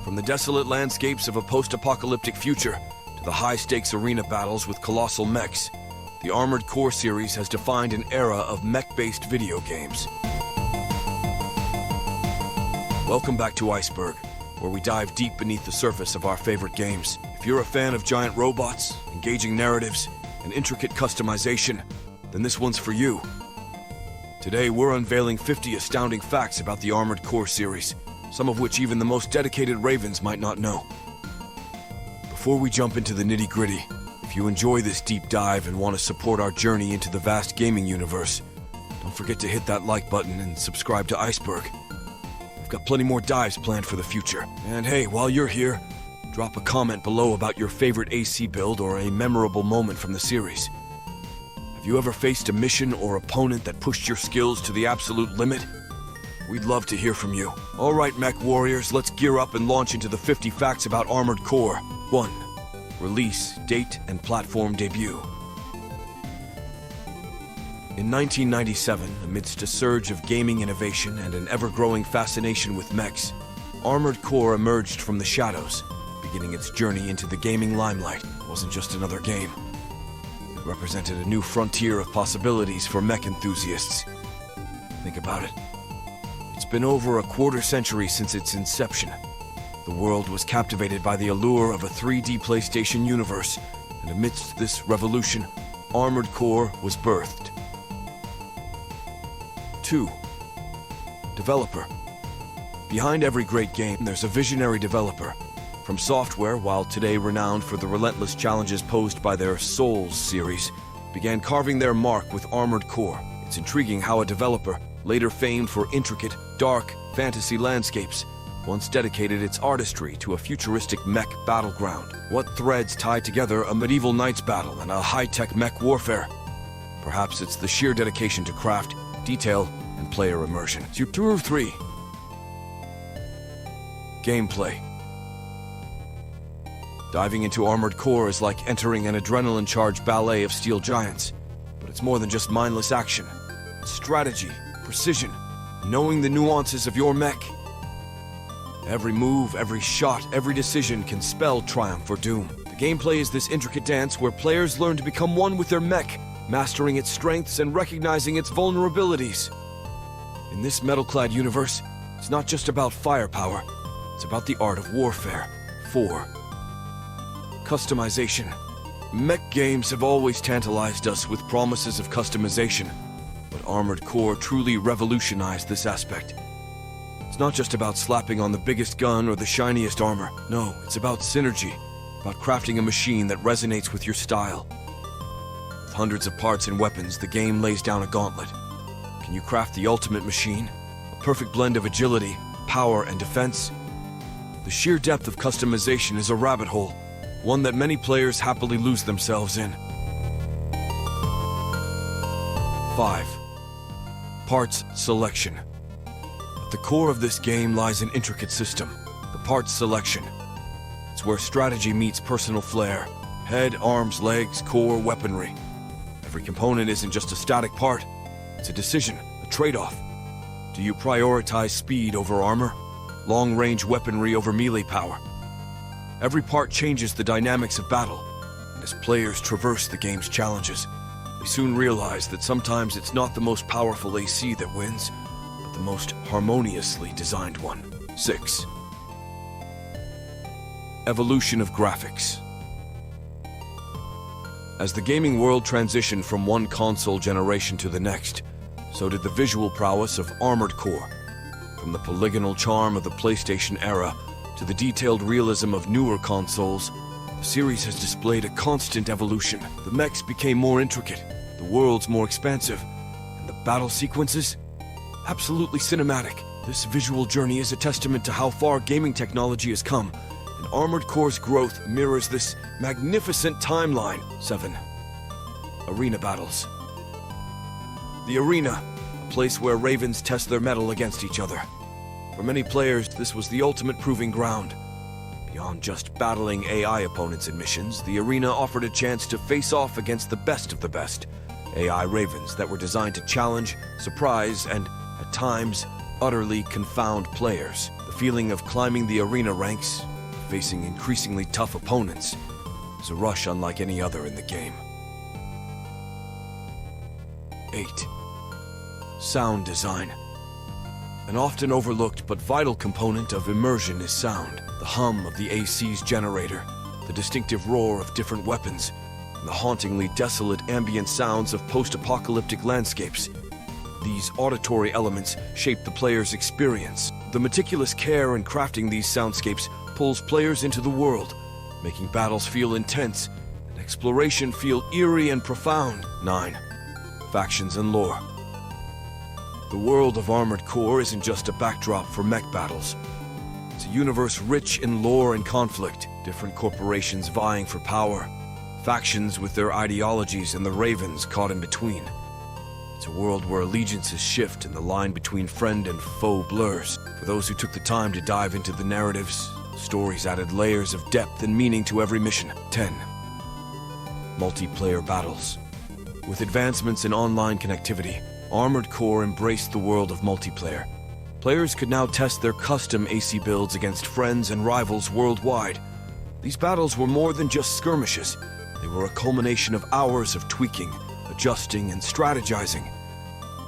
From the desolate landscapes of a post-apocalyptic future to the high-stakes arena battles with colossal mechs, the Armored Core series has defined an era of mech-based video games. Welcome back to Iceberg, where we dive deep beneath the surface of our favorite games. If you're a fan of giant robots, engaging narratives, and intricate customization, then this one's for you. Today, we're unveiling 50 astounding facts about the Armored Core series, some of which even the most dedicated ravens might not know. Before we jump into the nitty-gritty, if you enjoy this deep dive and want to support our journey into the vast gaming universe, don't forget to hit that like button and subscribe to Iceberg. We've got plenty more dives planned for the future. And hey, while you're here, drop a comment below about your favorite AC build or a memorable moment from the series. Have you ever faced a mission or opponent that pushed your skills to the absolute limit? We'd love to hear from you. All right, mech warriors, let's gear up and launch into the 50 facts about Armored Core. 1. Release, date, and platform debut. In 1997, amidst a surge of gaming innovation and an ever-growing fascination with mechs, Armored Core emerged from the shadows, beginning its journey into the gaming limelight. It wasn't just another game. It represented a new frontier of possibilities for mech enthusiasts. Think about it. It's been over a quarter century since its inception. The world was captivated by the allure of a 3D PlayStation universe, and amidst this revolution, Armored Core was birthed. 2. Developer. Behind every great game, there's a visionary developer. From Software, while today renowned for the relentless challenges posed by their Souls series, began carving their mark with Armored Core. It's intriguing how a developer, later famed for intricate, dark, fantasy landscapes, once dedicated its artistry to a futuristic mech battleground. What threads tie together a medieval knight's battle and a high-tech mech warfare? Perhaps it's the sheer dedication to craft, detail, and player immersion. 2 or 3. Gameplay. Diving into Armored Core is like entering an adrenaline-charged ballet of steel giants. But it's more than just mindless action. It's strategy, precision, knowing the nuances of your mech. Every move, every shot, every decision can spell triumph or doom. The gameplay is this intricate dance where players learn to become one with their mech, mastering its strengths and recognizing its vulnerabilities. In this metal-clad universe, it's not just about firepower, it's about the art of warfare. 4. Customization. Mech games have always tantalized us with promises of customization, but Armored Core truly revolutionized this aspect. It's not just about slapping on the biggest gun or the shiniest armor. No, it's about synergy, about crafting a machine that resonates with your style. With hundreds of parts and weapons, the game lays down a gauntlet. Can you craft the ultimate machine? A perfect blend of agility, power, and defense? The sheer depth of customization is a rabbit hole, one that many players happily lose themselves in. 5. Parts selection. At the core of this game lies an intricate system, the parts selection. It's where strategy meets personal flair. Head, arms, legs, core, weaponry. Every component isn't just a static part. It's a decision, a trade-off. Do you prioritize speed over armor? Long-range weaponry over melee power? Every part changes the dynamics of battle, and as players traverse the game's challenges, they soon realize that sometimes it's not the most powerful AC that wins, but the most harmoniously designed one. 6. Evolution of graphics. As the gaming world transitioned from one console generation to the next, so did the visual prowess of Armored Core. From the polygonal charm of the PlayStation era to the detailed realism of newer consoles, the series has displayed a constant evolution. The mechs became more intricate, the worlds more expansive, and the battle sequences absolutely cinematic. This visual journey is a testament to how far gaming technology has come, and Armored Core's growth mirrors this magnificent timeline. 7. Arena battles. The arena, a place where ravens test their mettle against each other. For many players, this was the ultimate proving ground. Beyond just battling AI opponents in missions, the arena offered a chance to face off against the best of the best. AI ravens that were designed to challenge, surprise, and, at times, utterly confound players. The feeling of climbing the arena ranks, facing increasingly tough opponents, is a rush unlike any other in the game. 8. Sound design. An often overlooked but vital component of immersion is sound. The hum of the AC's generator, the distinctive roar of different weapons, and the hauntingly desolate ambient sounds of post-apocalyptic landscapes. These auditory elements shape the player's experience. The meticulous care in crafting these soundscapes pulls players into the world, making battles feel intense and exploration feel eerie and profound. 9. Factions and lore. The world of Armored Core isn't just a backdrop for mech battles. It's a universe rich in lore and conflict, different corporations vying for power, factions with their ideologies, and the ravens caught in between. It's a world where allegiances shift and the line between friend and foe blurs. For those who took the time to dive into the narratives, stories added layers of depth and meaning to every mission. 10. Multiplayer battles. With advancements in online connectivity, Armored Core embraced the world of multiplayer. Players could now test their custom AC builds against friends and rivals worldwide. These battles were more than just skirmishes. They were a culmination of hours of tweaking, adjusting, and strategizing.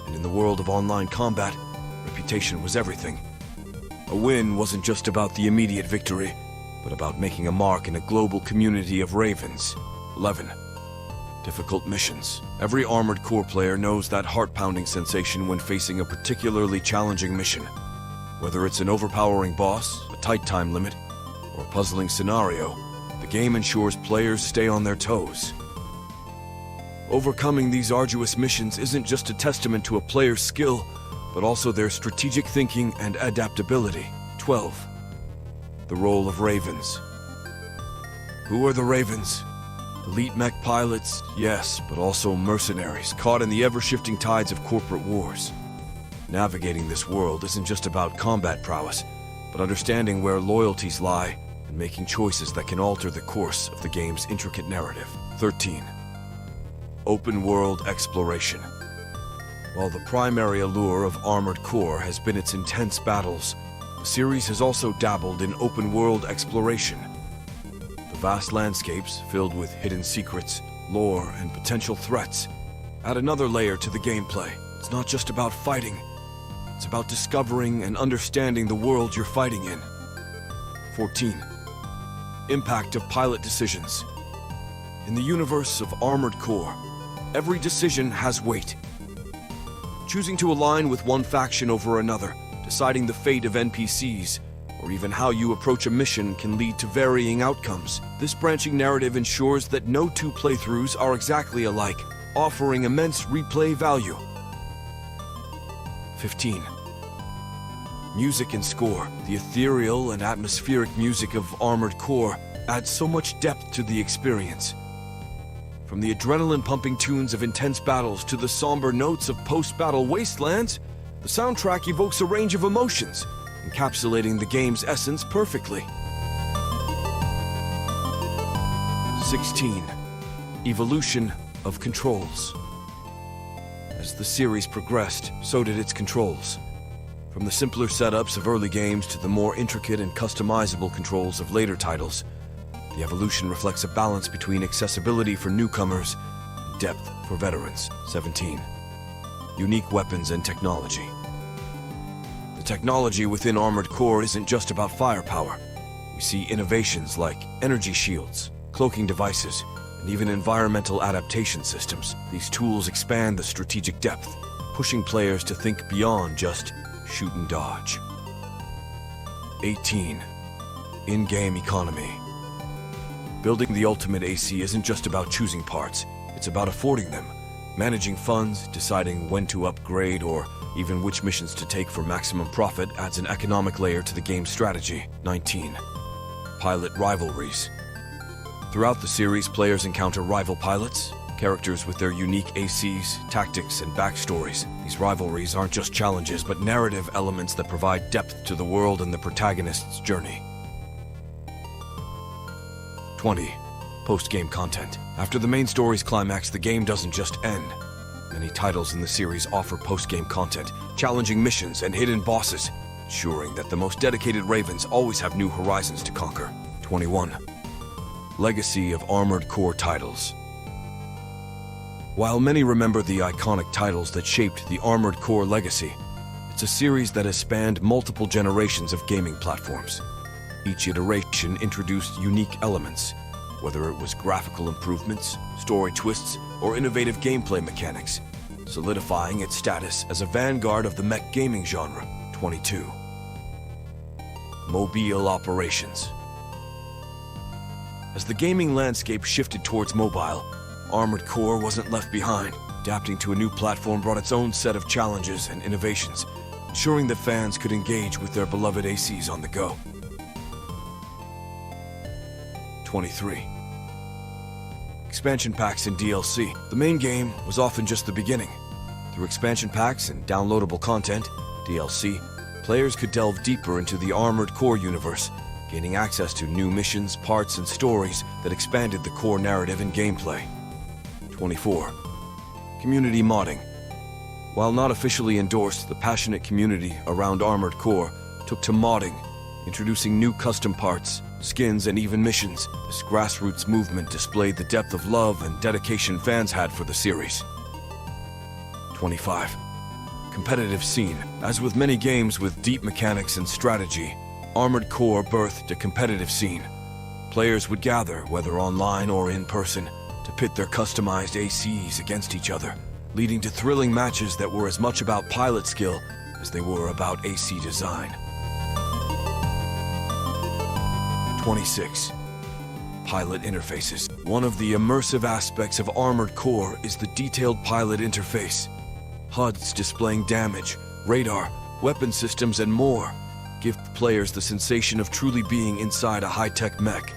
And in the world of online combat, reputation was everything. A win wasn't just about the immediate victory, but about making a mark in a global community of ravens. 11. Difficult missions. Every Armored Core player knows that heart-pounding sensation when facing a particularly challenging mission. Whether it's an overpowering boss, a tight time limit, or a puzzling scenario, the game ensures players stay on their toes. Overcoming these arduous missions isn't just a testament to a player's skill, but also their strategic thinking and adaptability. 12. The role of ravens. Who are the ravens? Elite mech pilots, yes, but also mercenaries, caught in the ever-shifting tides of corporate wars. Navigating this world isn't just about combat prowess, but understanding where loyalties lie and making choices that can alter the course of the game's intricate narrative. 13. Open world exploration. While the primary allure of Armored Core has been its intense battles, the series has also dabbled in open world exploration. The vast landscapes, filled with hidden secrets, lore, and potential threats, add another layer to the gameplay. It's not just about fighting, it's about discovering and understanding the world you're fighting in. 14. Impact of pilot decisions. In the universe of Armored Core, every decision has weight. Choosing to align with one faction over another, deciding the fate of NPCs, or even how you approach a mission can lead to varying outcomes. This branching narrative ensures that no two playthroughs are exactly alike, offering immense replay value. 15. Music and score. The ethereal and atmospheric music of Armored Core adds so much depth to the experience. From the adrenaline-pumping tunes of intense battles to the somber notes of post-battle wastelands, the soundtrack evokes a range of emotions, encapsulating the game's essence perfectly. 16. Evolution of controls. As the series progressed, so did its controls. From the simpler setups of early games to the more intricate and customizable controls of later titles, the evolution reflects a balance between accessibility for newcomers and depth for veterans. 17. Unique weapons and technology. The technology within Armored Core isn't just about firepower. We see innovations like energy shields, cloaking devices, and even environmental adaptation systems. These tools expand the strategic depth, pushing players to think beyond just shoot and dodge. 18. In-game economy. Building the ultimate AC isn't just about choosing parts, it's about affording them, managing funds, deciding when to upgrade, or even which missions to take for maximum profit adds an economic layer to the game's strategy. 19. Pilot rivalries. Throughout the series, players encounter rival pilots, characters with their unique ACs, tactics, and backstories. These rivalries aren't just challenges, but narrative elements that provide depth to the world and the protagonist's journey. 20. Post-game content. After the main story's climax, the game doesn't just end. Many titles in the series offer post-game content, challenging missions, and hidden bosses, ensuring that the most dedicated ravens always have new horizons to conquer. 21. Legacy of Armored Core titles. While many remember the iconic titles that shaped the Armored Core legacy, it's a series that has spanned multiple generations of gaming platforms. Each iteration introduced unique elements, whether it was graphical improvements, story twists, or innovative gameplay mechanics, solidifying its status as a vanguard of the mech gaming genre. 22. Mobile operations. As the gaming landscape shifted towards mobile, Armored Core wasn't left behind. Adapting to a new platform brought its own set of challenges and innovations, ensuring that fans could engage with their beloved ACs on the go. 23. Expansion packs and DLC. The main game was often just the beginning. Through expansion packs and downloadable content, DLC, players could delve deeper into the Armored Core universe, gaining access to new missions, parts, and stories that expanded the core narrative and gameplay. 24. Community modding. While not officially endorsed, the passionate community around Armored Core took to modding, introducing new custom parts, skins, and even missions. This grassroots movement displayed the depth of love and dedication fans had for the series. 25. Competitive scene. As with many games with deep mechanics and strategy, Armored Core birthed a competitive scene. Players would gather, whether online or in person, to pit their customized ACs against each other, leading to thrilling matches that were as much about pilot skill as they were about AC design. 26. Pilot interfaces. One of the immersive aspects of Armored Core is the detailed pilot interface. HUDs displaying damage, radar, weapon systems, and more give players the sensation of truly being inside a high-tech mech,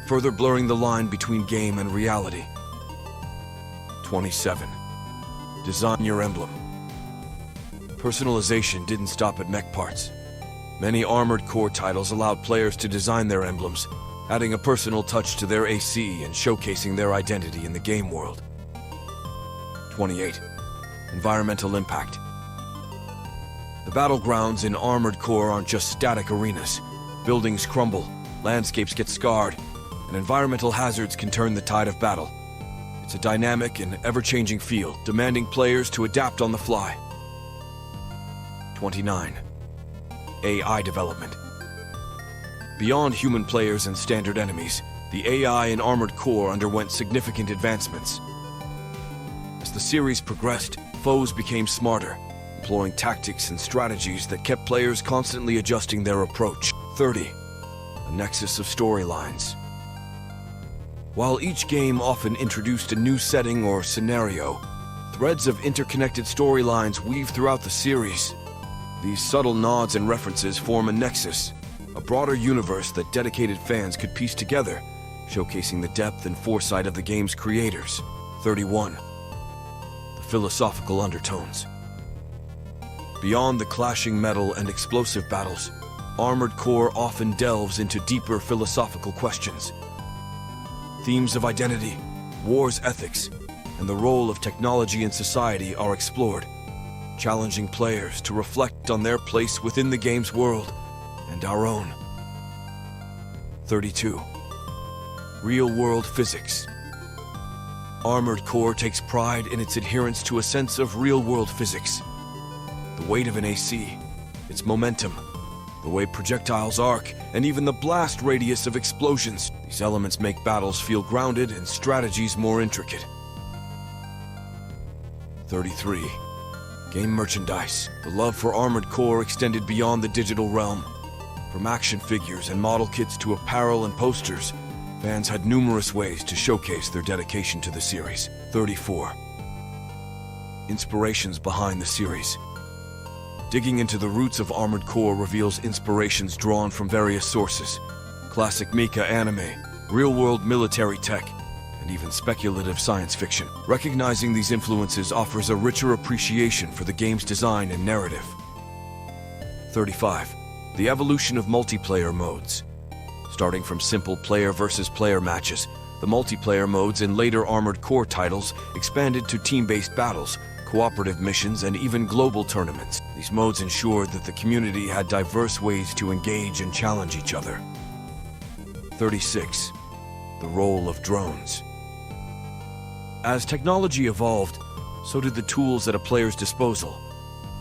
further blurring the line between game and reality. 27. Design your emblem. Personalization didn't stop at mech parts. Many Armored Core titles allowed players to design their emblems, adding a personal touch to their AC and showcasing their identity in the game world. 28. Environmental impact. The battlegrounds in Armored Core aren't just static arenas. Buildings crumble, landscapes get scarred, and environmental hazards can turn the tide of battle. It's a dynamic and ever-changing field, demanding players to adapt on the fly. 29. AI development. Beyond human players and standard enemies, the AI in Armored Core underwent significant advancements. As the series progressed, foes became smarter, employing tactics and strategies that kept players constantly adjusting their approach. 30. A nexus of storylines. While each game often introduced a new setting or scenario, threads of interconnected storylines weave throughout the series. These subtle nods and references form a nexus, a broader universe that dedicated fans could piece together, showcasing the depth and foresight of the game's creators. 31. The philosophical undertones. Beyond the clashing metal and explosive battles, Armored Core often delves into deeper philosophical questions. Themes of identity, war's ethics, and the role of technology in society are explored, challenging players to reflect on their place within the game's world and our own. 32. Real-world physics. Armored Core takes pride in its adherence to a sense of real-world physics. The weight of an AC, its momentum, the way projectiles arc, and even the blast radius of explosions. These elements make battles feel grounded and strategies more intricate. 33. Game merchandise. The love for Armored Core extended beyond the digital realm. From action figures and model kits to apparel and posters, fans had numerous ways to showcase their dedication to the series. 34. Inspirations behind the series. Digging into the roots of Armored Core reveals inspirations drawn from various sources: classic mecha anime, real-world military tech, and even speculative science fiction. Recognizing these influences offers a richer appreciation for the game's design and narrative. 35. The evolution of multiplayer modes. Starting from simple player versus player matches, the multiplayer modes in later Armored Core titles expanded to team-based battles, cooperative missions, and even global tournaments. These modes ensured that the community had diverse ways to engage and challenge each other. 36. The role of drones. As technology evolved, so did the tools at a player's disposal.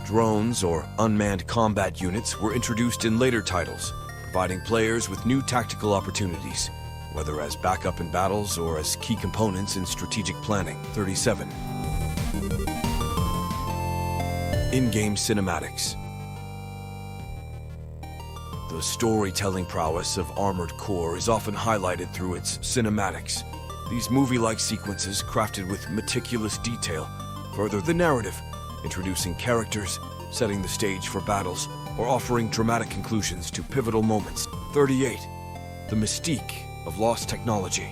Drones, or unmanned combat units, were introduced in later titles, providing players with new tactical opportunities, whether as backup in battles or as key components in strategic planning. 37. In-game cinematics. The storytelling prowess of Armored Core is often highlighted through its cinematics. These movie-like sequences, crafted with meticulous detail, further the narrative, introducing characters, setting the stage for battles, or offering dramatic conclusions to pivotal moments. 38. The mystique of lost technology.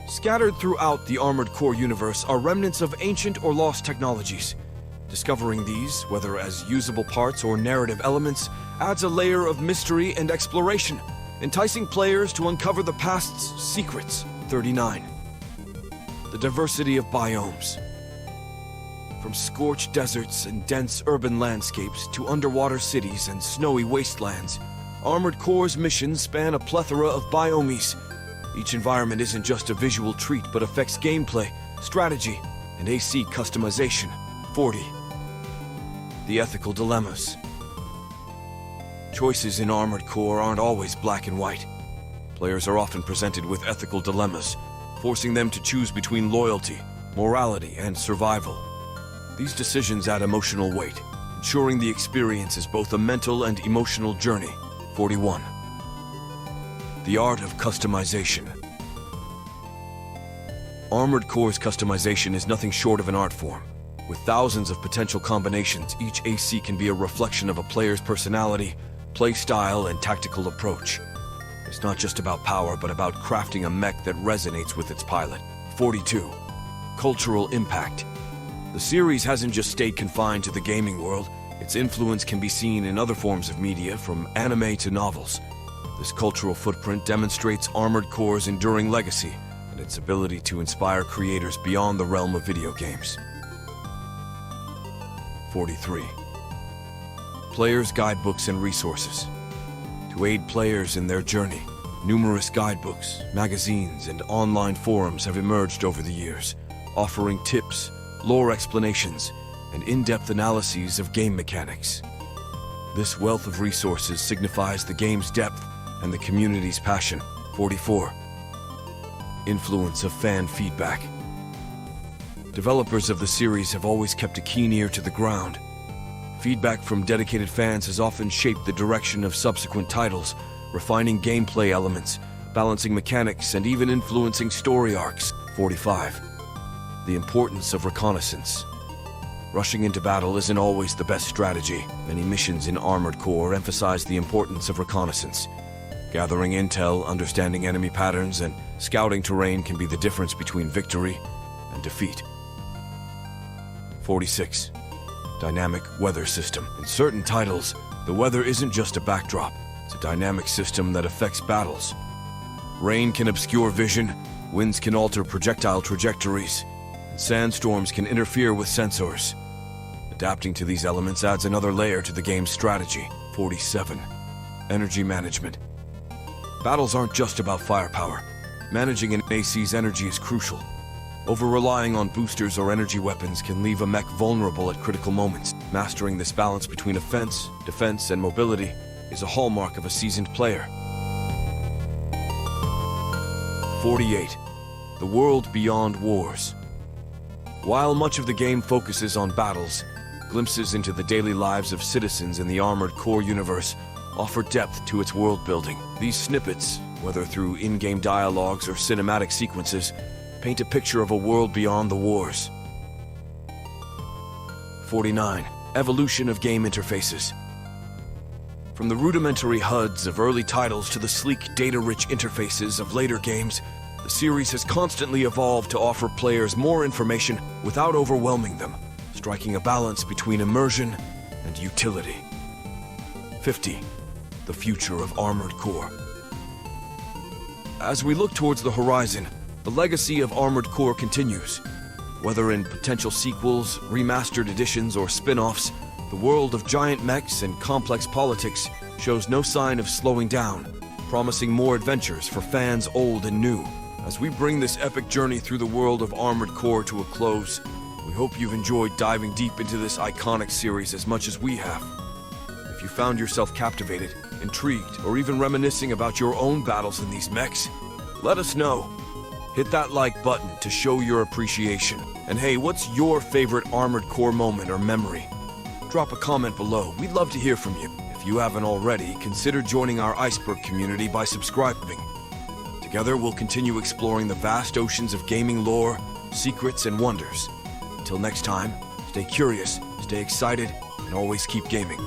Scattered throughout the Armored Core universe are remnants of ancient or lost technologies. Discovering these, whether as usable parts or narrative elements, adds a layer of mystery and exploration, enticing players to uncover the past's secrets. 39. The diversity of biomes. From scorched deserts and dense urban landscapes to underwater cities and snowy wastelands, Armored Core's missions span a plethora of biomes. Each environment isn't just a visual treat, but affects gameplay, strategy, and AC customization. 40. The ethical dilemmas. Choices in Armored Core aren't always black and white. Players are often presented with ethical dilemmas, forcing them to choose between loyalty, morality, and survival. These decisions add emotional weight, ensuring the experience is both a mental and emotional journey. 41. The art of customization. Armored Core's customization is nothing short of an art form. With thousands of potential combinations, each AC can be a reflection of a player's personality, play style, and tactical approach. It's not just about power, but about crafting a mech that resonates with its pilot. 42. Cultural impact. The series hasn't just stayed confined to the gaming world. Its influence can be seen in other forms of media, from anime to novels. This cultural footprint demonstrates Armored Core's enduring legacy and its ability to inspire creators beyond the realm of video games. 43. Players' guidebooks and resources. To aid players in their journey, numerous guidebooks, magazines, and online forums have emerged over the years, offering tips, lore explanations, and in-depth analyses of game mechanics. This wealth of resources signifies the game's depth and the community's passion. 44. Influence of fan feedback. Developers of the series have always kept a keen ear to the ground. Feedback from dedicated fans has often shaped the direction of subsequent titles, refining gameplay elements, balancing mechanics, and even influencing story arcs. 45. The importance of reconnaissance. Rushing into battle isn't always the best strategy. Many missions in Armored Core emphasize the importance of reconnaissance. Gathering intel, understanding enemy patterns, and scouting terrain can be the difference between victory and defeat. 46. Dynamic weather system. In certain titles, the weather isn't just a backdrop. It's a dynamic system that affects battles. Rain can obscure vision, winds can alter projectile trajectories, and sandstorms can interfere with sensors. Adapting to these elements adds another layer to the game's strategy. 47. Energy management. Battles aren't just about firepower. Managing an AC's energy is crucial. Over-relying on boosters or energy weapons can leave a mech vulnerable at critical moments. Mastering this balance between offense, defense, and mobility is a hallmark of a seasoned player. 48. The world beyond wars. While much of the game focuses on battles, glimpses into the daily lives of citizens in the Armored Core universe offer depth to its world building. These snippets, whether through in-game dialogues or cinematic sequences, paint a picture of a world beyond the wars. 49. Evolution of game interfaces. From the rudimentary HUDs of early titles to the sleek, data-rich interfaces of later games, the series has constantly evolved to offer players more information without overwhelming them, striking a balance between immersion and utility. 50. The future of Armored Core. As we look towards the horizon, the legacy of Armored Core continues. Whether in potential sequels, remastered editions, or spin-offs, the world of giant mechs and complex politics shows no sign of slowing down, promising more adventures for fans old and new. As we bring this epic journey through the world of Armored Core to a close, we hope you've enjoyed diving deep into this iconic series as much as we have. If you found yourself captivated, intrigued, or even reminiscing about your own battles in these mechs, let us know. Hit that like button to show your appreciation. And hey, what's your favorite Armored Core moment or memory? Drop a comment below. We'd love to hear from you. If you haven't already, consider joining our Iceberg community by subscribing. Together, we'll continue exploring the vast oceans of gaming lore, secrets, and wonders. Until next time, stay curious, stay excited, and always keep gaming.